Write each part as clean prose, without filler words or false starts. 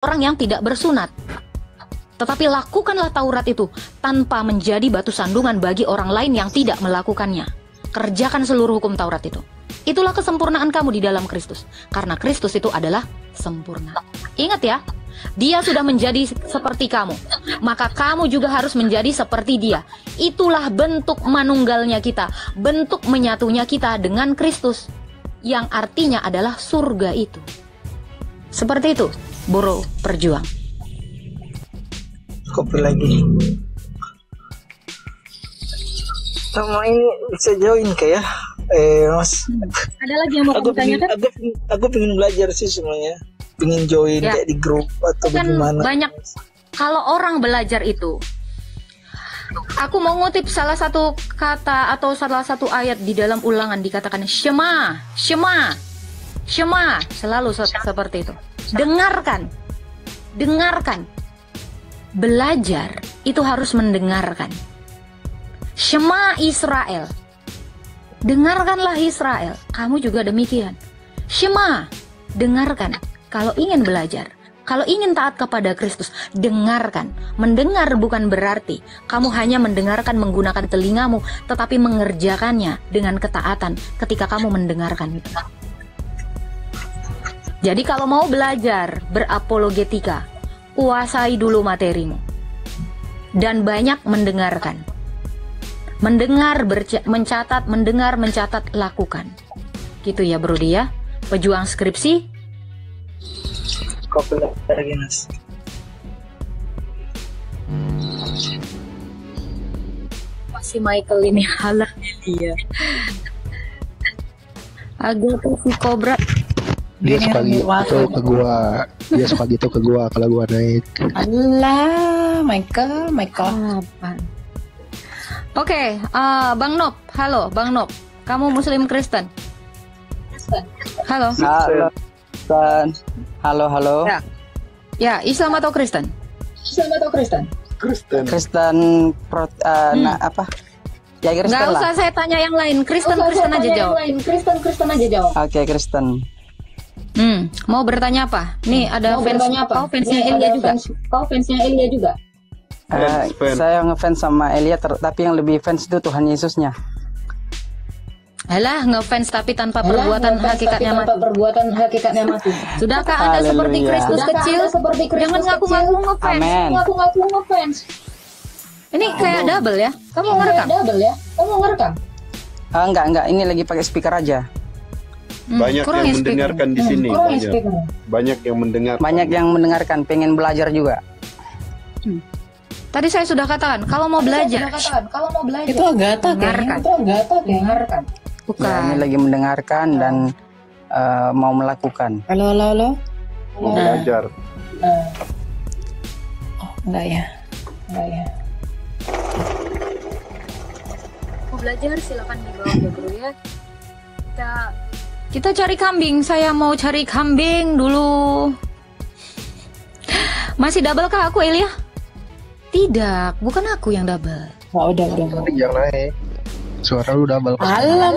orang yang tidak bersunat. Tetapi lakukanlah Taurat itu tanpa menjadi batu sandungan bagi orang lain yang tidak melakukannya. Kerjakan seluruh hukum Taurat itu. Itulah kesempurnaan kamu di dalam Kristus. Karena Kristus itu adalah sempurna. Ingat ya, Dia sudah menjadi seperti kamu. Maka kamu juga harus menjadi seperti Dia. Itulah bentuk manunggalnya kita. Bentuk menyatunya kita dengan Kristus. Yang artinya adalah surga itu. Seperti itu, Bro Perjuang. Kopi lagi. Sama ini bisa join kayak Mas. Ada lagi yang mau kamu tanyakan? Aku pengen belajar sih semuanya. Pengen join Ya. kayak di grup atau Kan bagaimana. banyak kalau orang belajar itu. Aku mau ngutip salah satu kata atau salah satu ayat di dalam Ulangan, dikatakan Shema, Shema, Shema, selalu seperti itu. Dengarkan, dengarkan. Belajar itu harus mendengarkan. Shema Israel. Dengarkanlah Israel. Kamu juga demikian. Shema, dengarkan. Kalau ingin belajar, kalau ingin taat kepada Kristus, dengarkan. Mendengar bukan berarti kamu hanya mendengarkan menggunakan telingamu, tetapi mengerjakannya dengan ketaatan ketika kamu mendengarkan itu. Jadi kalau mau belajar berapologetika, kuasai dulu materimu. Dan banyak mendengarkan. Mendengar, mencatat, mendengar, mencatat, lakukan. Gitu ya Bro dia. Pejuang skripsi. Kopi lagi Mas. Masih Michael ini halah dia. Agak tuh si Cobra. Dia suka gitu ke gua. Dia suka gitu ke gua kalau gua naik. Alah, Michael. Apa? Oke, Bang Nop. Halo, Bang Nop. Kamu Muslim Kristen? Halo. Halo, Kristen. Halo. Ya, Islam atau Kristen? Kristen apa? Ya Kristen Nggak lah. usah saya tanya yang lain. Kristen aja jawab. Oke, Kristen. Mau bertanya apa? Nih ada fans. Kau fansnya Elia juga. Kau fansnya Elia juga. Saya ngefans sama Elia, tapi yang lebih fans itu Tuhan Yesusnya. Alah, ngefans tapi tanpa perbuatan hakikatnya mati. Sudahkah Anda seperti Kristus kecil? Jangan ngaku-ngaku ngefans. Ini kayak double ya. Kamu ngerekam? Enggak. Ini lagi pakai speaker aja. Banyak yang mendengarkan di sini. Banyak yang mendengar. Banyak yang mendengarkan, pengen belajar juga. Tadi saya sudah katakan, kalau mau belajar. Itu Agatha kayaknya. Dengarkan. Bukan. Ya, ini lagi mendengarkan dan mau melakukan. Halo. Mau belajar. Oh, enggak ya. Mau belajar silakan di bawah ya Bro ya. Kita cari kambing. Saya mau cari kambing dulu. Masih double kah aku Elia? Tidak, bukan aku yang double. Oh, udah. Yang naik. Suara lu double. Alah,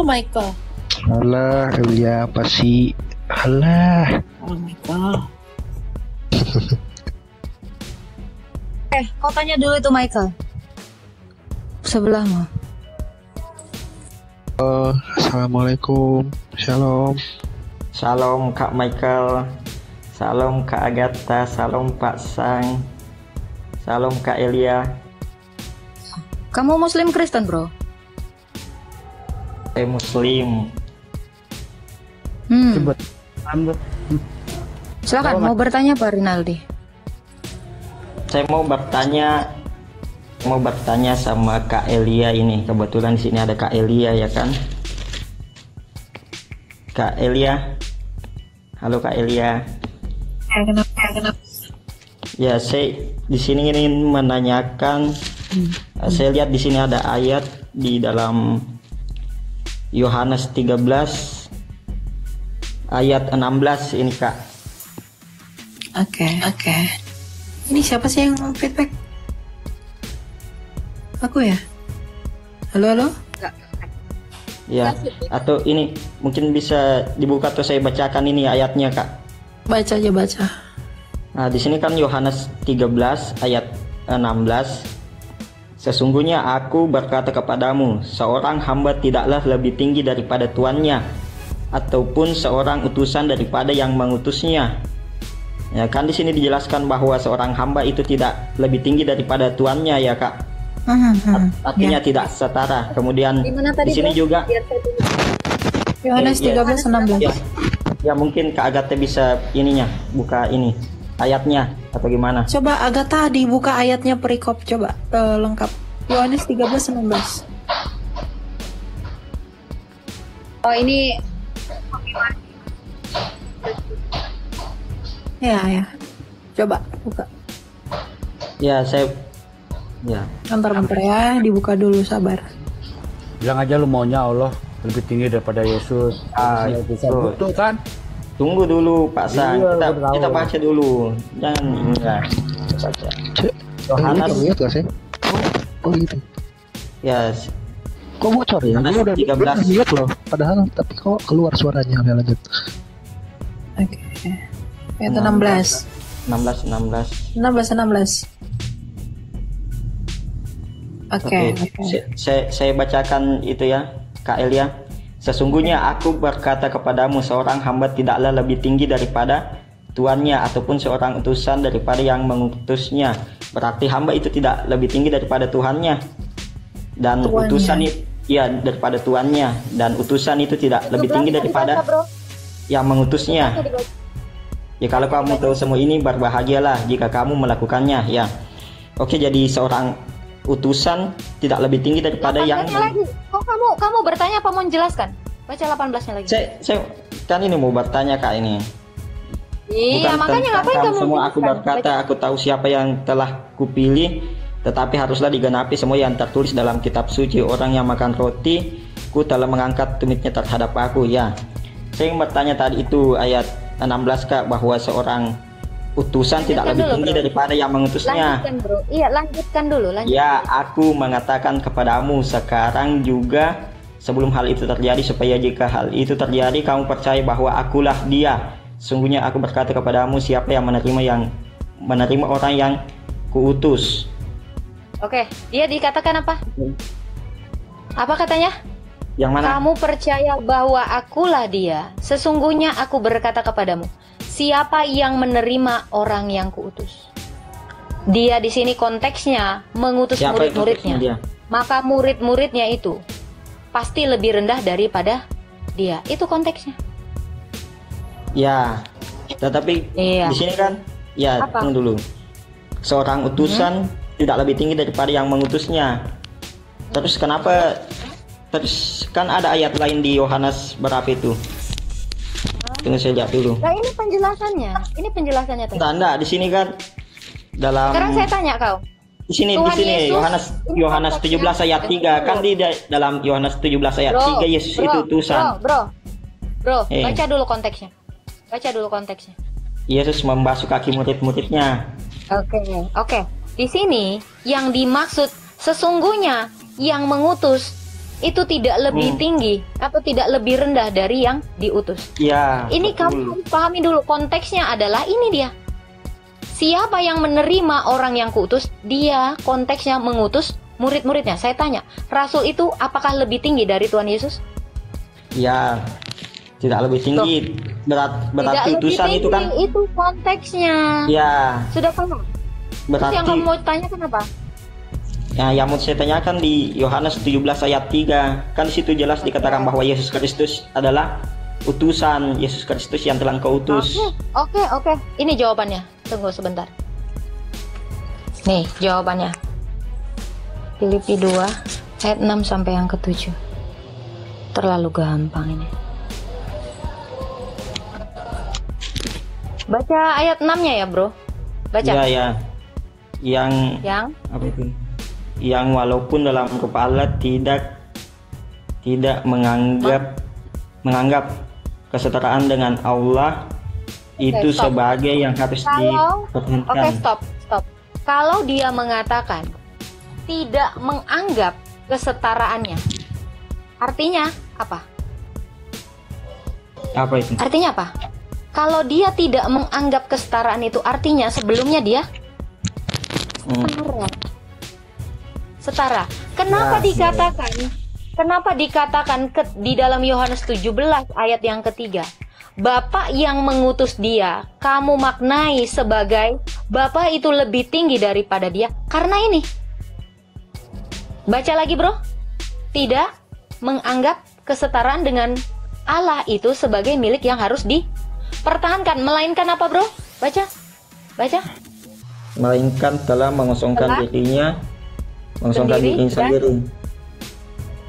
Michael. Alah, Elia apa sih? Alah. Oh, Michael. Kau tanya dulu itu Michael. Sebelahmu. Assalamualaikum. Shalom. Shalom Kak Michael. Shalom Kak Agatha. Shalom Pak Sang. Shalom Kak Elia. Kamu Muslim Kristen Bro? Saya Muslim. Silakan mau bertanya Pak Rinaldi. Saya mau bertanya sama Kak Elia ini. Kebetulan di sini ada Kak Elia ya kan? Kak Elia. Halo Kak Elia. Kenapa? Ya, saya di sini ingin menanyakan. Saya lihat di sini ada ayat di dalam Yohanes 13 ayat 16 ini Kak. Oke. Ini siapa sih yang feedback? Aku ya? Halo? Ya, atau ini mungkin bisa dibuka atau saya bacakan ini ayatnya Kak. Baca aja. Nah, di sini kan Yohanes 13 ayat 16. Sesungguhnya aku berkata kepadamu, seorang hamba tidaklah lebih tinggi daripada tuannya, ataupun seorang utusan daripada yang mengutusnya. Ya kan di sini dijelaskan bahwa seorang hamba itu tidak lebih tinggi daripada tuannya ya Kak. Artinya tidak setara. Kemudian di sini juga Yohanes 13:16. Ya mungkin Kak Agatha bisa ininya buka ini ayatnya atau gimana? Coba Agatha dibuka ayatnya perikop coba lengkap. Yohanes 13:16. Oh ini Ya. Coba buka. Ya saya Bentar ya, dibuka dulu, sabar. Bilang aja lu maunya Allah lebih tinggi daripada Yesus. Betul kan? Tunggu dulu Pak Sang, Iya, kita baca dulu. Jangan enggak. Baca. Yohanes lihat gak sih? Oh gitu. Ya, Kok bocor ya? Gue udah 13. lihat loh. Padahal tapi kok keluar suaranya. Oke, lanjut. Oke. Ayat 16. 16. Oke. Saya bacakan itu ya, Kak Elia. Sesungguhnya aku berkata kepadamu, seorang hamba tidaklah lebih tinggi daripada tuannya, ataupun seorang utusan daripada yang mengutusnya. Berarti hamba itu tidak lebih tinggi daripada Tuhannya, dan Tuannya. utusan itu ya daripada tuannya, dan utusan itu tidak lebih tinggi daripada yang mengutusnya. Ya kalau kamu tahu semua ini, berbahagialah jika kamu melakukannya. Ya, oke. Jadi seorang utusan tidak lebih tinggi daripada yang lagi. Kok kamu bertanya apa mau menjelaskan? Baca 18-nya lagi. saya kan ini mau bertanya Kak ini. Iya, Bukan makanya tentang ngapain kamu semua aku menjelaskan? berkata, aku tahu siapa yang telah kupilih, tetapi haruslah digenapi semua yang tertulis dalam kitab suci. Orang yang makan roti, ku telah mengangkat tumitnya terhadap aku. Ya, saya ingin bertanya tadi itu ayat 16 Kak, bahwa seorang utusan tidak lebih tinggi daripada yang mengutusnya. Lanjutkan bro. Iya, lanjutkan dulu. Ya, aku mengatakan kepadamu sekarang juga sebelum hal itu terjadi, supaya jika hal itu terjadi kamu percaya bahwa akulah dia. Sungguhnya aku berkata kepadamu, siapa yang menerima orang yang kuutus. Oke, dia dikatakan apa? Apa katanya? Yang mana? Kamu percaya bahwa akulah dia. Sesungguhnya aku berkata kepadamu, siapa yang menerima orang yang kuutus. Dia di sini konteksnya mengutus Siapa murid-muridnya. dia? Maka murid-muridnya itu pasti lebih rendah daripada dia. Itu konteksnya. Ya, tetapi Iya. di sini kan, ya Apa? tunggu dulu. Seorang utusan tidak lebih tinggi daripada yang mengutusnya. Terus kenapa? Terus kan ada ayat lain di Yohanes berapa itu? Tunggu saya lihat dulu. Nah ini penjelasannya. Ini penjelasannya tuh. Tanda di sini kan dalam. Sekarang saya tanya kau. Di sini Tuhan Yesus, Yohanes 17 ayat 3 kan dalam Yohanes 17 ayat 3 Yesus itu utusan. Bro, baca dulu konteksnya. Yesus membasuh kaki murid-muridnya. Oke. Di sini yang dimaksud sesungguhnya yang mengutus itu tidak lebih tinggi atau tidak lebih rendah dari yang diutus. Ya. Ini betul. kamu harus pahami dulu, konteksnya adalah ini dia. Siapa yang menerima orang yang kuutus? Dia konteksnya mengutus murid-muridnya. Saya tanya, Rasul itu apakah lebih tinggi dari Tuhan Yesus? Ya, tidak lebih tinggi. Berarti Tidak utusan lebih itu kan? tinggi, itu konteksnya. Ya. Sudah paham? Terus Berarti yang kamu mau tanyakan apa? ya, yang mau saya tanyakan di Yohanes 17 ayat 3 kan di situ jelas dikatakan bahwa Yesus Kristus adalah utusan, Yesus Kristus yang telah Engkau utus. Oke. Ini jawabannya. Tunggu sebentar. Nih jawabannya. Filipi 2 ayat 6 sampai yang ke-7. Terlalu gampang ini. Baca ayat 6-nya ya, Bro. Baca. Ya. Yang apa itu? Yang walaupun dalam rupa Allah tidak menganggap kesetaraan dengan Allah itu stop. sebagai yang harus dipertahankan. Oke, stop. Kalau dia mengatakan tidak menganggap kesetaraannya, artinya apa? Apa itu? Artinya apa? Kalau dia tidak menganggap kesetaraan itu, artinya sebelumnya dia setara. Kenapa dikatakan? Kenapa dikatakan di dalam Yohanes 17 ayat yang ketiga, Bapa yang mengutus dia, kamu maknai sebagai Bapa itu lebih tinggi daripada dia. Karena ini. Baca lagi bro. Tidak menganggap kesetaraan dengan Allah itu sebagai milik yang harus dipertahankan. Melainkan apa bro? Baca. Melainkan telah mengosongkan dirinya, mengosongkan dirinya sendiri.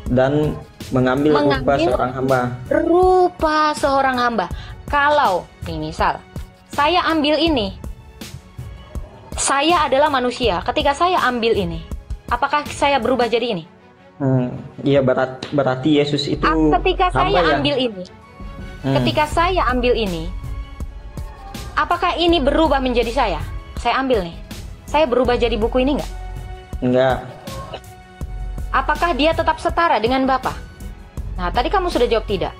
Dan mengambil rupa seorang hamba. Rupa seorang hamba. Kalau nih misal saya ambil ini, saya adalah manusia. Ketika saya ambil ini, apakah saya berubah jadi ini? Iya, berarti Yesus itu ketika saya ya? ambil ini, ketika saya ambil ini, apakah ini berubah menjadi saya? Saya ambil nih, saya berubah jadi buku ini nggak? Enggak. Apakah dia tetap setara dengan Bapa? Nah, tadi kamu sudah jawab tidak.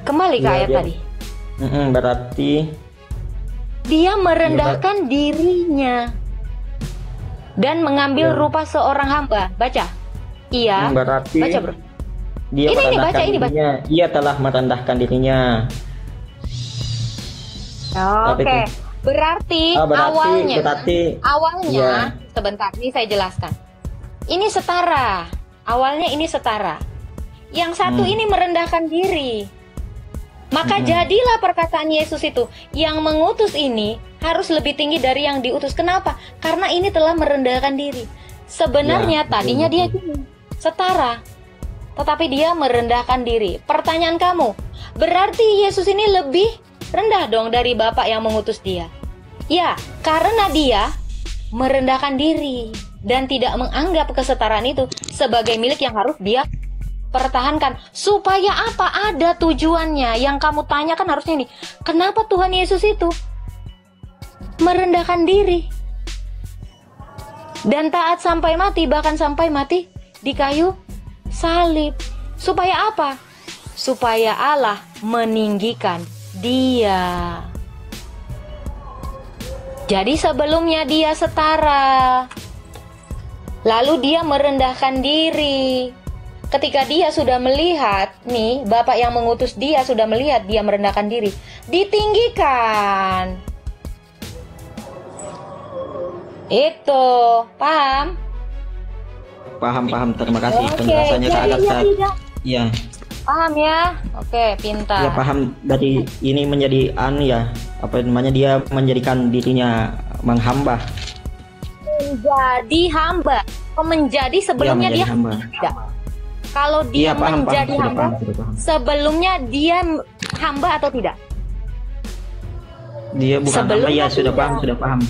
Kembali ke ayat tadi. Berarti dia merendahkan dirinya dan mengambil rupa seorang hamba. Baca. Iya. Berarti baca bro. Dia ini baca dirinya. baca. Ia telah merendahkan dirinya. Oke. Berarti awalnya ya. Sebentar, ini saya jelaskan. Ini setara. Awalnya ini setara. Yang satu ini merendahkan diri. Maka jadilah perkataan Yesus itu, yang mengutus ini harus lebih tinggi dari yang diutus. Kenapa? Karena ini telah merendahkan diri. Sebenarnya tadinya dia gini, setara. Tetapi dia merendahkan diri. Pertanyaan kamu, berarti Yesus ini lebih rendah dong dari Bapa yang mengutus dia? Ya, karena dia merendahkan diri dan tidak menganggap kesetaraan itu sebagai milik yang harus dia pertahankan. Supaya apa? Ada tujuannya. Yang kamu tanyakan harusnya ini, kenapa Tuhan Yesus itu merendahkan diri dan taat sampai mati, bahkan sampai mati di kayu salib? Supaya apa? Supaya Allah meninggikan dia. Jadi sebelumnya dia setara, lalu dia merendahkan diri. Ketika dia sudah melihat, nih, Bapak yang mengutus dia sudah melihat dia merendahkan diri, ditinggikan. Itu, paham? Paham. Terima kasih penjelasannya Kak Agatha. Iya. Paham ya? Oke, pintar. Ya paham. Dari ini menjadi apa namanya, dia menjadikan dirinya menghamba. Menjadi hamba. Menjadi sebelumnya dia hamba. Tidak. Kalau dia menjadi hamba, sebelumnya dia hamba atau tidak? Dia bukan hamba, ya sudah paham.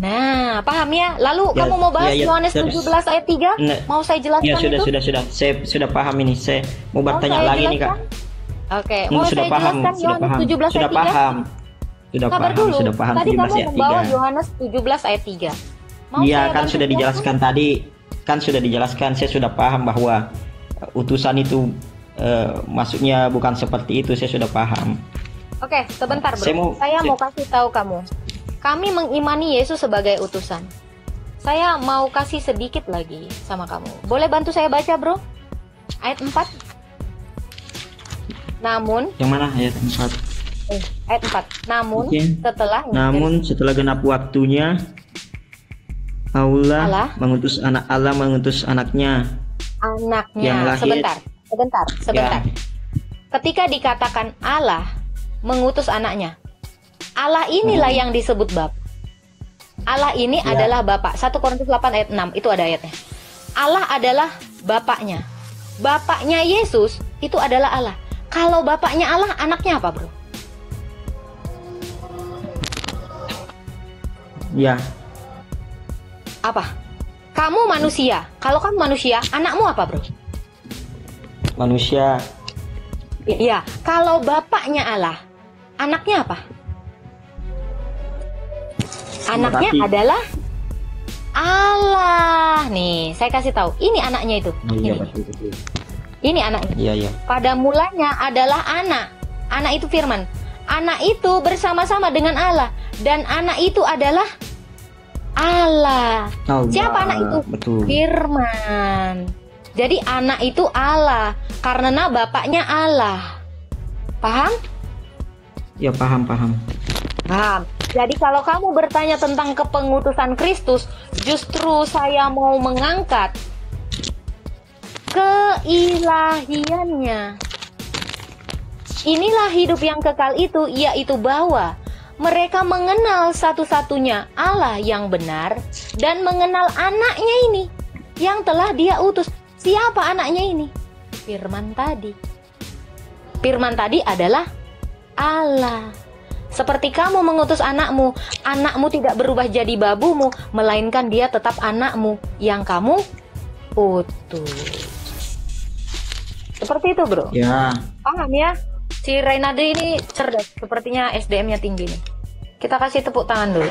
Nah, paham ya? Lalu kamu mau bahas Yohanes 17 ayat 3? Mau saya jelaskan itu? Ya sudah. Saya sudah paham ini. Saya mau bertanya lagi nih Kak. Oke, mau saya jelaskan Yohanes 17 ayat 3? Sudah paham. Tadi kamu membawa Yohanes 17 ayat 3. Iya, kan sudah dijelaskan tadi. Kan sudah dijelaskan, saya sudah paham bahwa utusan itu maksudnya bukan seperti itu. Saya sudah paham. Oke, sebentar bro. Saya mau kasih tahu kamu. Kami mengimani Yesus sebagai utusan. Saya mau kasih sedikit lagi sama kamu. Boleh bantu saya baca bro? Ayat 4. Namun. Yang mana ayat 4? Ayat 4. Namun setelah genap waktunya, Allah mengutus anaknya. Yang lahir. Sebentar. Ya. Ketika dikatakan Allah mengutus anaknya, Allah inilah yang disebut Bapa. Allah ini adalah Bapa. 1 Korintus 8 ayat 6 itu ada ayatnya. Allah adalah Bapaknya. Bapaknya Yesus itu adalah Allah. Kalau Bapaknya Allah, anaknya apa bro? Ya. Apa? Kamu manusia. Kalau kamu manusia, anakmu apa bro? Manusia. Iya. Kalau Bapaknya Allah, anaknya apa? Anaknya adalah Allah. Nih, saya kasih tahu. Ini anaknya itu. Ini anaknya. Iya. Pada mulanya adalah anak. Anak itu firman. Anak itu bersama-sama dengan Allah, dan anak itu adalah Allah. Siapa anak itu? Betul. Firman. Jadi anak itu Allah karena bapaknya Allah. Paham? Ya, paham. Paham. Jadi kalau kamu bertanya tentang kepengutusan Kristus, justru saya mau mengangkat keilahiannya. Inilah hidup yang kekal itu, yaitu bahwa mereka mengenal satu-satunya Allah yang benar dan mengenal anaknya ini yang telah Dia utus. Siapa anaknya ini? Firman tadi. Firman tadi adalah Allah. Seperti kamu mengutus anakmu, anakmu tidak berubah jadi babumu, melainkan dia tetap anakmu yang kamu utus. Seperti itu, bro. Ya. Paham ya? Si Reynadi ini cerdas, sepertinya SDM-nya tinggi nih. Kita kasih tepuk tangan dulu.